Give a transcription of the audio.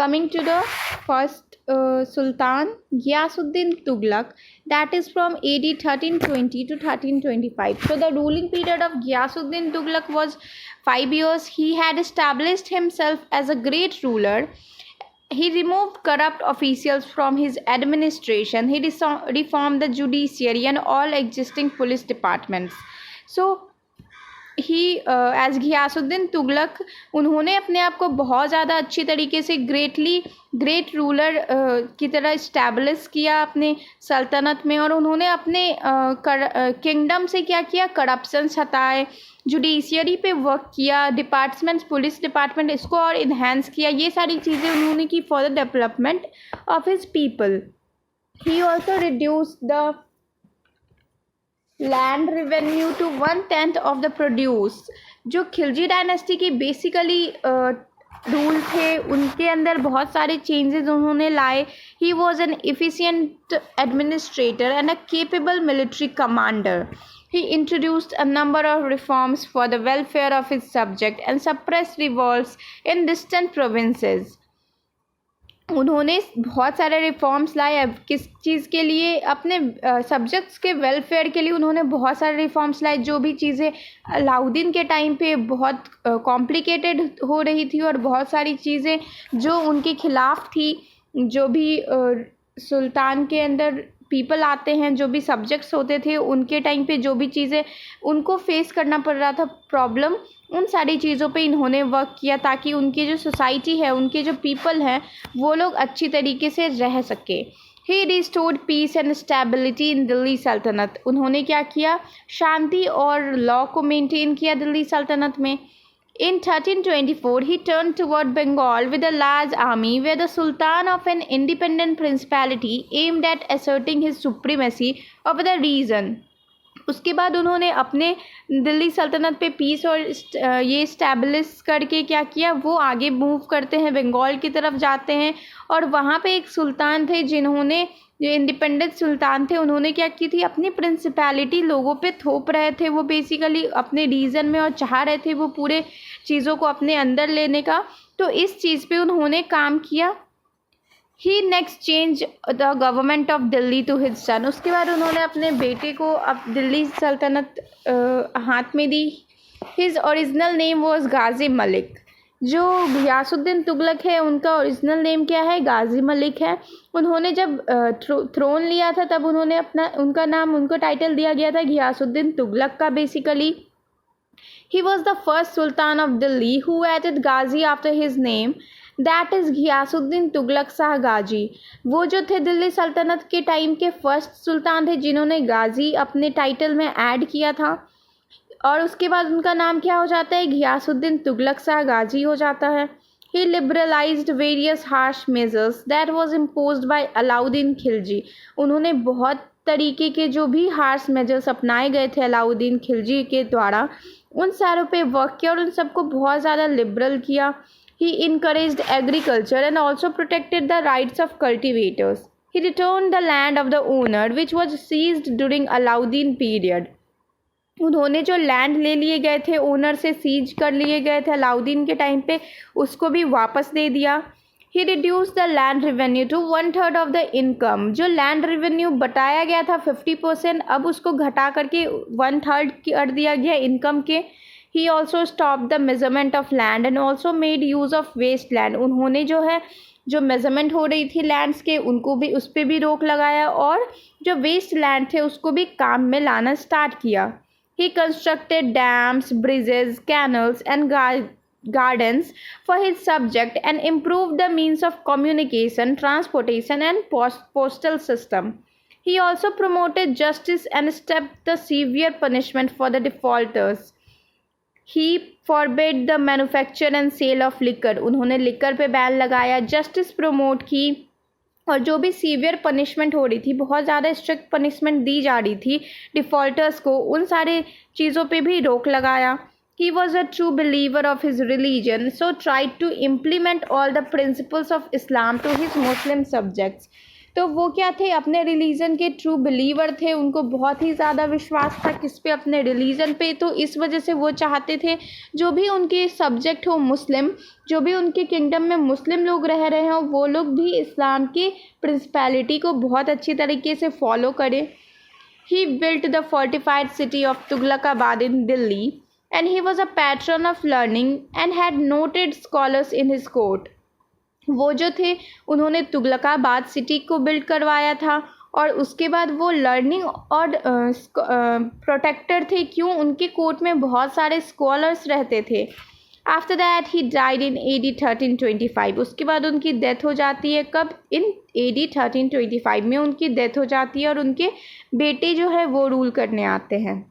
coming to the first Sultan, Ghiyasuddin Tughlaq, that is from AD 1320 to 1325. So the ruling period of Ghiyasuddin Tughlaq was 5 years. He had established himself as a great ruler. He removed corrupt officials from his administration. He reformed the judiciary and all existing police departments. So he as Ghiyasuddin Tughlaq, उन्होंने अपने आप को बहुत ज़्यादा अच्छी तरीके से great ruler की तरह इस्टेब्लिश किया अपने सल्तनत में, और उन्होंने अपने किंगडम से क्या किया, करप्शंस हटाए, जुडिशियरी पे वर्क किया, डिपार्टमेंट्स, पुलिस डिपार्टमेंट, इसको और इन्हेंस किया, ये सारी चीज़ें उन्होंने की for the development of his people. He also reduce the land revenue to 1/10 of the produce. जो खिलजी डायनेस्टी की बेसिकली रूल थे, उनके अंदर बहुत सारे चेंजेस उन्होंने लाए. He was an efficient administrator and a capable military commander. He introduced a number of reforms for the welfare of his subject and suppressed revolts in distant provinces. उन्होंने बहुत सारे रिफॉर्म्स लाए. किस चीज़ के लिए, अपने सब्जेक्ट्स के वेलफेयर के लिए उन्होंने बहुत सारे रिफॉर्म्स लाए. जो भी चीज़ें अलाउद्दीन के टाइम पे बहुत कॉम्प्लिकेटेड हो रही थी और बहुत सारी चीज़ें जो उनके खिलाफ थी, जो भी सुल्तान के अंदर पीपल आते हैं, जो भी सब्जेक्ट्स होते थे, उनके टाइम पे जो भी चीज़ें उनको फेस करना पड़ रहा था प्रॉब्लम, उन सारी चीज़ों पे इन्होंने वर्क किया ताकि उनकी जो सोसाइटी है, उनके जो पीपल हैं, वो लोग अच्छी तरीके से रह सके. He restored peace and stability in Delhi Saltanat. उन्होंने क्या किया, शांति और लॉ को मेंटेन किया दिल्ली सल्तनत में. In 1324, he turned toward Bengal with a large army, where the Sultan of an independent principality aimed at asserting his supremacy over the region. उसके बाद उन्होंने अपने दिल्ली सल्तनत पे पीस और ये इस्टेब्लिश करके क्या किया, वो आगे मूव करते हैं, बंगाल की तरफ जाते हैं. और वहाँ पे एक सुल्तान थे जिन्होंने, जो इंडिपेंडेंट सुल्तान थे, उन्होंने क्या की थी, अपनी प्रिंसिपैलिटी लोगों पे थोप रहे थे. वो बेसिकली अपने रीजन में और चाह रहे थे वो पूरे चीज़ों को अपने अंदर लेने का. तो इस चीज़ पे उन्होंने काम किया. He next change the government of Delhi to his son. उसके बाद उन्होंने अपने बेटे को अब दिल्ली सल्तनत हाथ में दी. हिज ओरिजिनल नेम वॉज गाजी मलिक. जो घियासुद्दीन तुगलक है, उनका ओरिजिनल नेम क्या है, गाजी मलिक है. उन्होंने जब थ्रोन लिया था तब उन्होंने उनका नाम, उनको टाइटल दिया गया था घियासुद्दीन तुगलक का. Basically he was the first sultan of Delhi who added Ghazi after his name, that is Ghiyasuddin Tughlaq Shah Ghazi. वो जो थे दिल्ली सल्तनत के टाइम के फर्स्ट सुल्तान थे जिन्होंने गाजी अपने टाइटल में ऐड किया था, और उसके बाद उनका नाम क्या हो जाता है, घियासुद्दीन तुगलक शाह गाजी हो जाता है. He liberalized various harsh measures that was imposed by Alauddin Khilji. उन्होंने बहुत तरीके के जो भी हार्श मेजर्स अपनाए गए थे अलाउद्दीन खिलजी के द्वारा, उन सारों पे वर्क किया और उन सबको बहुत ज़्यादा लिबरल किया. He encouraged agriculture and also protected the rights of cultivators. He returned the land of the owner which was seized during Alauddin period. उन्होंने जो लैंड ले लिए गए थे, ओनर से सीज कर लिए गए थे अलाउद्दीन के टाइम पे, उसको भी वापस दे दिया. He reduce the land revenue to 1/3 of the income. जो लैंड रेवेन्यू बताया गया था 50%, अब उसको घटा करके 1/3 कर दिया गया इनकम के. He also stop the measurement of land and also made use of waste land. उन्होंने जो है, जो मेजरमेंट हो रही थी लैंड्स के, उनको भी, उस पर भी रोक लगाया, और जो वेस्ट लैंड थे उसको भी काम में लाना स्टार्ट किया. He constructed dams, bridges, canals and gardens for his subject and improved the means of communication, transportation and postal system. He also promoted justice and stepped the severe punishment for the defaulters. He forbade the manufacture and sale of liquor. उन्होंने liquor पे ban लगाया, justice promote की, और जो भी severe punishment हो रही थी, बहुत ज़्यादा स्ट्रिक्ट पनिशमेंट दी जा रही थी डिफ़ॉल्टर्स को, उन सारे चीज़ों पे भी रोक लगाया. He was a true believer of his religion, so tried to implement all the principles of Islam to his Muslim subjects. तो वो क्या थे, अपने रिलीजन के ट्रू बिलीवर थे, उनको बहुत ही ज़्यादा विश्वास था किस पे, अपने रिलीजन पे। तो इस वजह से वो चाहते थे जो भी उनके सब्जेक्ट हो मुस्लिम, जो भी उनके किंगडम में मुस्लिम लोग रह रहे हों, वो लोग भी इस्लाम की प्रिंसिपैलिटी को बहुत अच्छी तरीके से फॉलो करें। He built the fortified city of Tughlaqabad in Delhi, and he was a patron of learning and had noted scholars in his court. वो जो थे उन्होंने तुगलकाबाद सिटी को बिल्ड करवाया था, और उसके बाद वो लर्निंग और प्रोटेक्टर थे। क्यों? उनके कोर्ट में बहुत सारे स्कॉलर्स रहते थे। After that he died in AD 1325। उसके बाद उनकी डेथ हो जाती है। कब? इन AD 1325 में उनकी डेथ हो जाती है, और उनके बेटे जो है वो रूल करने आते हैं।